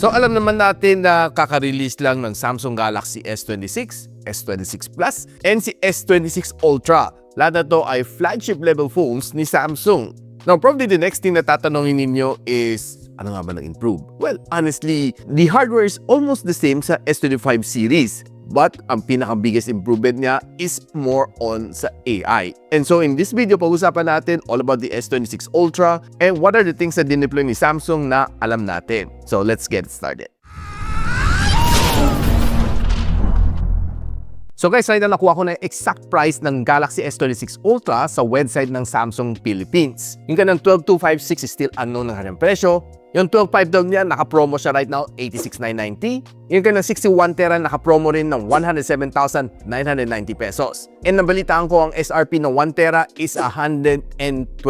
So alam naman natin na kaka-release lang ng Samsung Galaxy S26, S26 Plus, and si S26 Ultra. Lahat na to ay flagship level phones ni Samsung. Now, probably the next thing na tatanungin ninyo is, ano nga ba nag-improve? Well, honestly, the hardware is almost the same sa S25 series. But ang pinaka-biggest improvement niya is more on sa AI. And so in this video, pag-usapan natin all about the S26 Ultra and what are the things na dineploy ni Samsung na alam natin. So let's get started. So guys, right na nakuha ko na yung exact price ng Galaxy S26 Ultra sa website ng Samsung Philippines. Yung kanang 12,256 is still unknown ng kanyang presyo. Yung 12.5 daw niya, naka-promo siya right now, 86,990. Yung kanang 61 tera, naka-promo rin ng 107,990 pesos. And nabalitaan ko ang SRP ng 1 tera is 121,000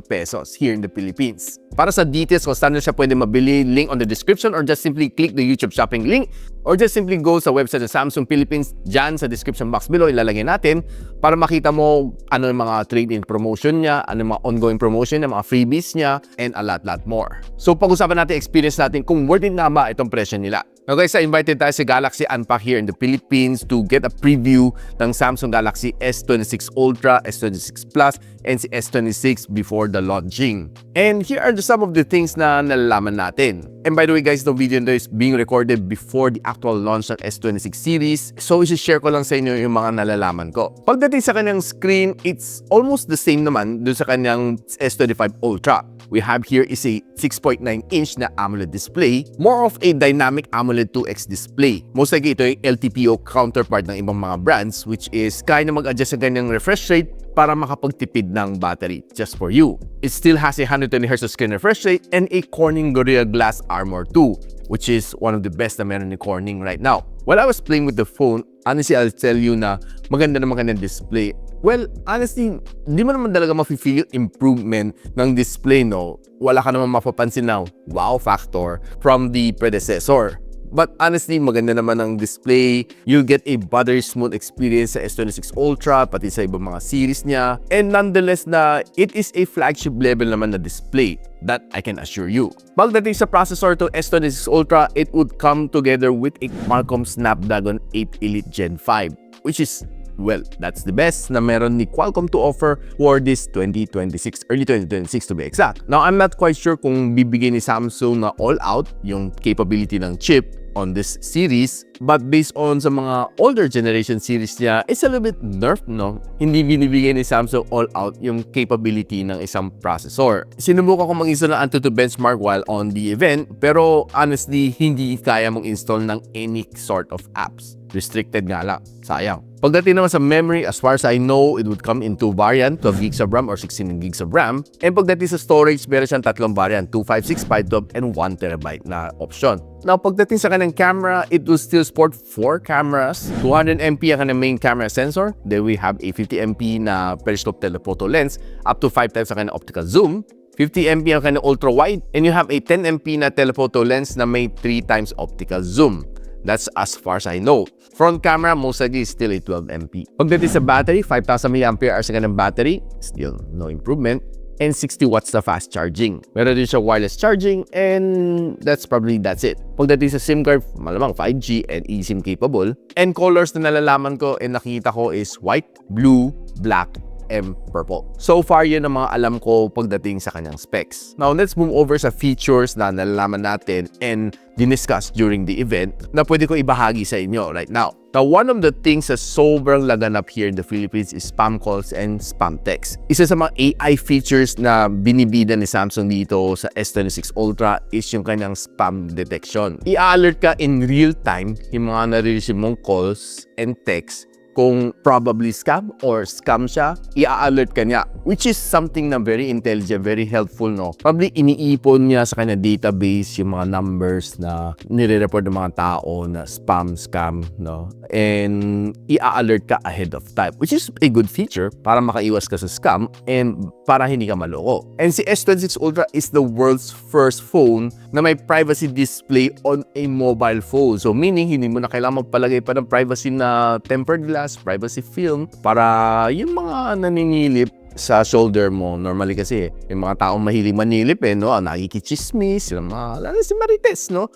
pesos here in the Philippines. Para sa details kung saan siya pwede mabili, link on the description or just simply click the YouTube shopping link or just simply go sa website ng Samsung Philippines. Diyan sa description box below, ilalagay natin para makita mo ano yung mga trade-in promotion niya, ano yung mga ongoing promotion niya, mga freebies niya, and a lot more. So pag-usapan natin experience natin kung worth it na ba itong presyo nila. Now guys, invited tayo sa Galaxy Unpack here in the Philippines to get a preview ng Samsung Galaxy S26 Ultra, S26 Plus, and si S26 before the launching. And here are some of the things na nalalaman natin. And by the way guys, the video nito is being recorded before the actual launch ng S26 series. So isi-share ko lang sa inyo yung mga nalalaman ko. Pagdating sa kanyang screen, it's almost the same naman dun sa kanyang S25 Ultra. We have here is a 6.9-inch na AMOLED display, more of a dynamic AMOLED 2X display. Most likely ito yung LTPO counterpart ng ibang mga brands, which is kaya na mag-adjust sa kanyang refresh rate para makapagtipid ng battery just for you. It still has a 120Hz screen refresh rate and a Corning Gorilla Glass Armor 2, which is one of the best na meron ni Corning right now. While I was playing with the phone, honestly, I'll tell you na maganda naman kanyang display. Well, honestly, di mo naman talaga mafe-feel improvement ng display, no? Wala ka naman mapapansin na wow factor from the predecessor. But honestly, maganda naman ang display. You'll get a buttery smooth experience sa S26 Ultra, pati sa ibang mga series niya. And nonetheless na it is a flagship level naman na display. That I can assure you. Pagdating sa processor to S26 Ultra, it would come together with a Qualcomm Snapdragon 8 Elite Gen 5, which is, well, that's the best na meron ni Qualcomm to offer for this 2026, early 2026 to be exact. Now, I'm not quite sure kung bibigyan ni Samsung na all-out yung capability ng chip on this series, but based on sa mga older generation series niya, it's a little bit nerfed, no? Hindi binibigay ni Samsung all-out yung capability ng isang processor. Sinubukan ko mag-install ng Antutu benchmark while on the event, pero honestly, hindi kaya mong install ng any sort of apps. Restricted nga lang. Sayang. Pagdating naman sa memory, as far as I know, it would come in two variant, 12 gigs of RAM or 16 gigs of RAM. And pagdating sa storage, meron siyang tatlong variant, 256, 512, and 1 terabyte na option. Now, pagdating sa kanyang camera, it will still support 4 cameras. 200MP ang kanyang main camera sensor. Then we have a 50MP na periscope telephoto lens, up to 5 times ang kanyang optical zoom. 50MP ang kanyang ultra-wide. And you have a 10MP na telephoto lens na may 3 times optical zoom. That's as far as I know. Front camera, most likely is still a 12MP. Pagdating sa battery, 5,000 mAh sa kanyang battery. Still no improvement. And 60 watts na fast charging. Meron din siya wireless charging and that's it. Pagdating sa SIM card, malamang 5G and eSIM capable. And colors na nalalaman ko and nakita ko is white, blue, black, and purple. So far, yun ang mga alam ko pagdating sa kanyang specs. Now, let's move over sa features na nalalaman natin and diniscuss during the event na pwede ko ibahagi sa inyo right now. Now, one of the things na sobrang laganap here in the Philippines is spam calls and spam texts. Isa sa mga AI features na binibida ni Samsung dito sa S26 Ultra is yung kanyang spam detection. I-alert ka in real time yung mga nare-receive mong calls and texts kung probably scam or scam siya, i-alert ka niya. Which is something na very intelligent, very helpful, no? Probably iniipon niya sa kanya database yung mga numbers na nire-report ng mga tao na spam, scam, no? And i-alert ka ahead of time, which is a good feature para makaiwas ka sa scam and para hindi ka maloko. And si S26 Ultra is the world's first phone na may privacy display on a mobile phone. So meaning, hindi mo na kailangan magpalagay pa ng privacy na tempered glass, privacy film, para yung mga naninilip sa shoulder mo. Normally kasi, yung mga taong mahilig manilip no, nakikichismis, yung mga, lalo si Marites, no?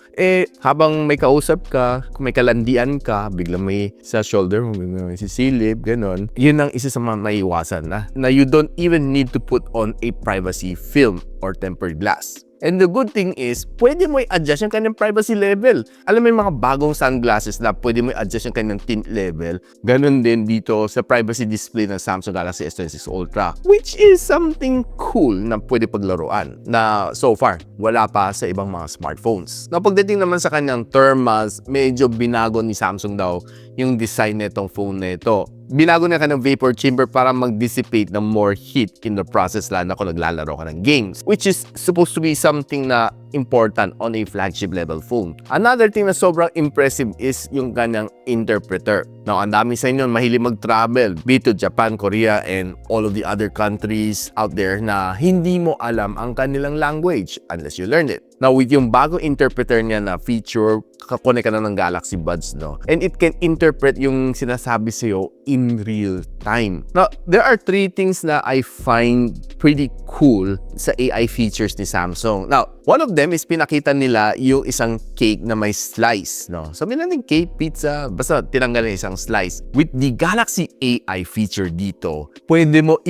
Habang may kausap ka, kung may kalandian ka, biglang may sa shoulder mo, biglang may sisilip, ganon. Yun ang isa sa mga maiwasan na you don't even need to put on a privacy film or tempered glass. And the good thing is, pwede mo i-adjust yung kanyang privacy level. Alam mo yung mga bagong sunglasses na pwede mo i-adjust yung kanyang tint level. Ganon din dito sa privacy display ng Samsung Galaxy S26 Ultra. Which is something cool na pwede paglaruan na so far, wala pa sa ibang mga smartphones. Na pagdating naman sa kanyang thermals, medyo binago ni Samsung daw yung design nitong phone nito. Binago na ka ng vapor chamber para mag-dissipate ng more heat in the process, lalo na kung naglalaro ka ng games, which is supposed to be something na important on a flagship level phone. Another thing na sobrang impressive is yung kanyang interpreter. Now, ang dami sa inyo mahilig mag-travel, be to Japan, Korea, and all of the other countries out there na hindi mo alam ang kanilang language unless you learn it. Now, with yung bagong interpreter niya na feature, kakonek ka na ng Galaxy Buds, no? And it can interpret yung sinasabi sa'yo in real time. Now, there are 3 things na I find pretty cool sa AI features ni Samsung. Now, one of them is pinakita nila yung isang cake na may slice, no? Sabi natin cake, pizza, basta tinanggal na isang slice. With the Galaxy AI feature dito, pwede mo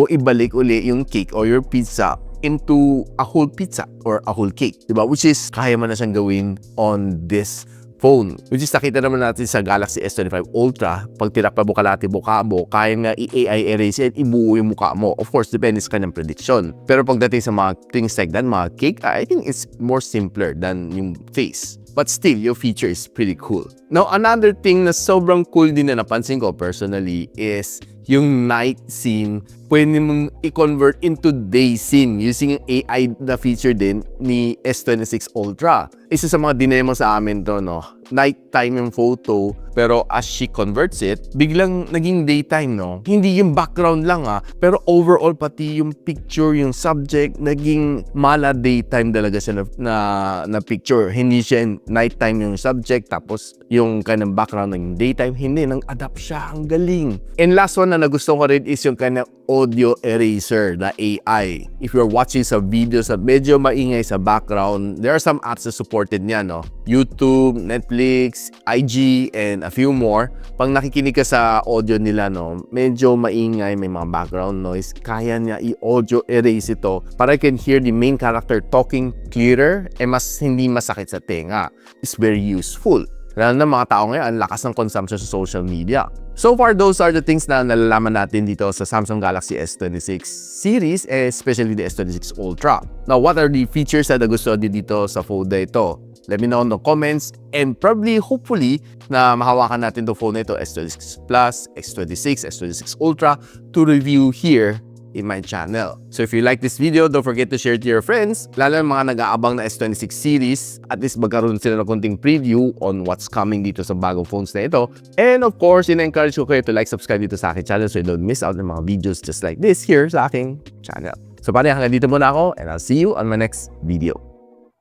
ibalik uli yung cake or your pizza into a whole pizza or a whole cake, diba? Which is, kaya mo na siyang gawin on this phone. Which is, nakita naman natin sa Galaxy S25 Ultra, pag tinapa mo kalati mukha mo, kaya nga i-AI erase and ibuo yung mukha mo. Of course, depende sa kanyang prediction. Pero pagdating sa mga things like that, mga cake, I think it's more simpler than yung face. But still, your feature is pretty cool. Now, another thing na sobrang cool din na napansin ko personally is yung night scene, pwede mong i-convert into day scene using yung AI na feature din ni S26 Ultra. Isa sa mga dinemo sa amin to, no? Nighttime yung photo, pero as she converts it, biglang naging daytime, no? Hindi yung background lang, pero overall pati yung picture, yung subject, naging mala daytime talaga siya na picture. Hindi siya nighttime yung subject, tapos yung kanyang background ng daytime, hindi, nang-adapt siya, ang galing. And last one na nagustuhan ko rin is yung kanyang audio eraser na AI. If you're watching sa videos at medyo maingay sa background, there are some apps na supported niya, no? YouTube, Netflix, IG, and a few more. Pag nakikinig ka sa audio nila, no, medyo maingay, may mga background noise, kaya niya i-audio erase ito para you can hear the main character talking clearer and mas hindi masakit sa tenga. It's very useful. Lalo na mga tao ngayon, ang lakas ng consumption sa social media. So far, those are the things na nalalaman natin dito sa Samsung Galaxy S26 series, especially the S26 Ultra. Now, what are the features na nagustuhan din dito sa phone na ito? Let me know in the comments, and probably, hopefully, na mahawakan natin itong phone na ito, S26 Plus, S26, S26 Ultra, to review here in my channel. So if you like this video, don't forget to share it to your friends, lalo ng mga nag-aabang na S26 series, at least magkaroon sila ng konting preview on what's coming dito sa bagong phones na ito. And of course, ina-encourage ko kayo to like, subscribe dito sa aking channel so you don't miss out ng mga videos just like this here sa aking channel. So pare, hanggang dito muna ako, and I'll see you on my next video.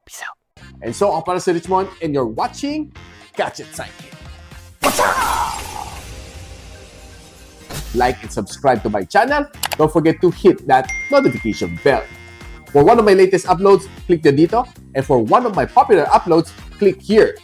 Peace out. And so, ako para si Richmond, and you're watching Gadget Sidekick. Like and subscribe to my channel. Don't forget to hit that notification bell. For one of my latest uploads, click the dito. And for one of my popular uploads, click here.